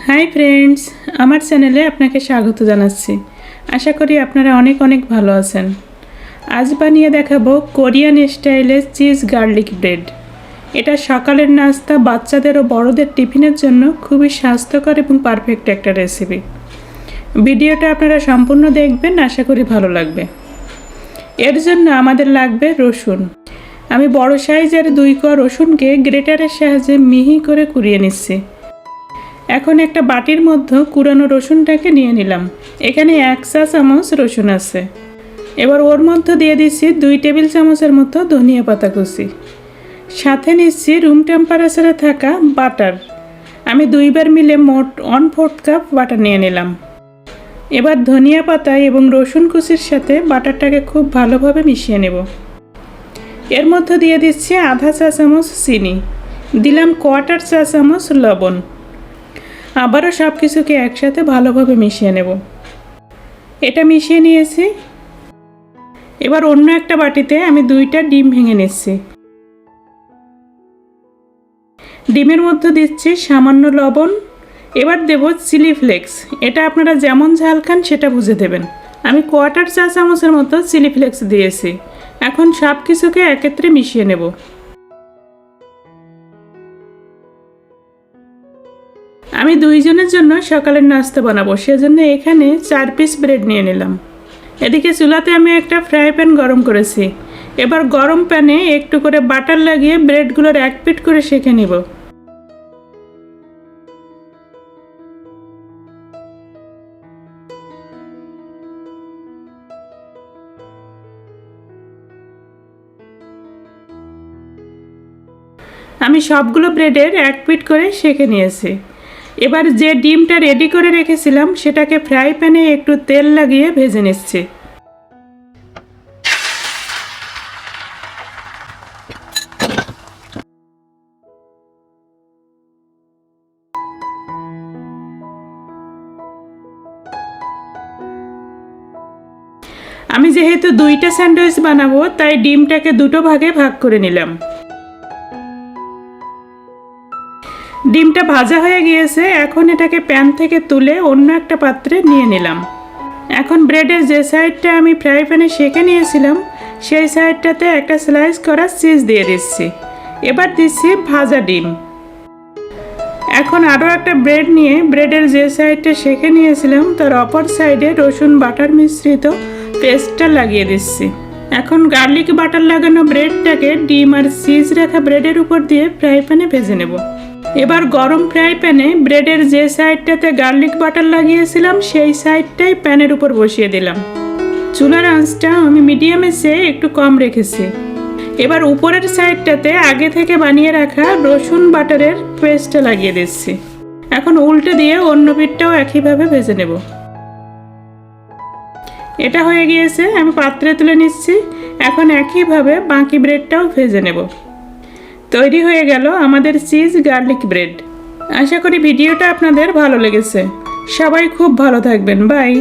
Hi friends, আমার চ্যানেলে আপনাকে স্বাগত জানাচ্ছি। আশা করি আপনারা অনেক অনেক ভালো আছেন। আজ বানিয়ে দেখাবো কোরিয়ান স্টাইলের চিজ গার্লিক ব্রেড। এটা সকালের নাস্তা, বাচ্চাদের ও বড়দের টিফিনের জন্য খুবই স্বাস্থ্যকর এবং পারফেক্ট একটা রেসিপি। ভিডিওটা আপনারা সম্পূর্ণ দেখবেন, আশা করি ভালো লাগবে। এর জন্য আমাদের লাগবে রসুন। আমি বড় সাইজের 2 কোয়া রসুনকে গ্রেটারের সাহায্যে মিহি করে কুড়িয়ে নিচ্ছি। এখন একটা বাটির মধ্যে কুড়ানো রসুনটাকে নিয়ে নিলাম। এখানে 1 চা চামচ রসুন আছে। এবার ওর মধ্যে দিয়ে দিচ্ছি 2 টেবিল চামচের মতো ধনিয়া পাতা কুচি। সাথে নিচ্ছি রুম টেম্পারেচারে থাকা বাটার। আমি 2 বার মিলে মোট 1/4 কাপ বাটার নিয়ে নিলাম। এবার ধনিয়া পাতা এবং রসুন কুচির সাথে বাটারটাকে খুব ভালোভাবে মিশিয়ে নেব। এর মধ্যে দিয়ে দিচ্ছি আধা চা চামচ চিনি, দিলাম 1/4 চা চামচ লবণ। আবারও সব কিছুকে একসাথে ভালোভাবে মিশিয়ে নেব। এটা মিশিয়ে নিয়েছি। এবার অন্য একটা বাটিতে আমি 2টা ডিম ভেঙে নিচ্ছি। ডিমের মধ্যে দিচ্ছি সামান্য লবণ। এবার দেব চিলি ফ্লেক্স। এটা আপনারা যেমন ঝাল খান সেটা বুঝে দেবেন। আমি 1/4 চা চামচের মতো চিলি ফ্লেক্স দিয়েছি। এখন সব কিছুকে একত্রে মিশিয়ে নেব। আমি 2 জনের জন্য সকালের নাস্তা বানাবো, সেজন্য এখানে 4 পিস ব্রেড নিয়ে নিলাম। এদিকে চুলাতে আমি একটা ফ্রাই প্যান গরম করেছি। এবার গরম প্যানে একটু করে বাটার লাগিয়ে ব্রেডগুলোর 1 পিট করে সেঁকে নেব। আমি সবগুলো ব্রেডের 1 পিট করে সেঁকে নিয়েছি। এবার যে ডিমটা রেডি করে রেখেছিলাম সেটাকে ফ্রাই প্যানে একটু তেল লাগিয়ে ভেজে নিচ্ছি। আমি যেহেতু 2টা স্যান্ডউইচ বানাবো, তাই ডিমটাকে 2টো ভাগে ভাগ করে নিলাম। ডিমটা ভাজা হয়ে গিয়েছে। এখন এটাকে প্যান থেকে তুলে অন্য একটা পাত্রে নিয়ে নিলাম। এখন ব্রেডের যে সাইডটা আমি ফ্রাই প্যানে সেঁকে নিয়েছিলাম সেই সাইডটাতে একটা স্লাইস করা চিজ দিয়ে দিচ্ছি। এবার দিচ্ছি ভাজা ডিম। এখন আরও একটা ব্রেড নিয়ে ব্রেডের যে সাইডটা সেঁকে নিয়েছিলাম তার অপর সাইডে রসুন বাটার মিশ্রিত পেস্টটা লাগিয়ে দিচ্ছি। এখন গার্লিক বাটার লাগানো ব্রেডটাকে ডিম আর চিজ রাখা ব্রেডের উপর দিয়ে ফ্রাই প্যানে ভেজে নেব। এবার গরম ফ্রাই প্যানে ব্রেডের যে সাইডটাতে গার্লিক বাটার লাগিয়েছিলাম সেই সাইডটাই প্যানের উপর বসিয়ে দিলাম। চুলার আঁচটা আমি মিডিয়ামে চেয়ে একটু কম রেখেছি। এবার উপরের সাইডটাতে আগে থেকে বানিয়ে রাখা রসুন বাটারের পেস্টটা লাগিয়ে দিচ্ছি। এখন উল্টে দিয়ে অন্য পিঠটাও একইভাবে ভেজে নেব। এটা হয়ে গিয়েছে, আমি পাত্রে তুলে নিচ্ছি। এখন একইভাবে বাকি ব্রেডটাও ভেজে নেব। তৈরি হয়ে গেল আমাদের চিজ গার্লিক ব্রেড। আশা করি ভিডিওটা আপনাদের ভালো লেগেছে। সবাই খুব ভালো থাকবেন। বাই।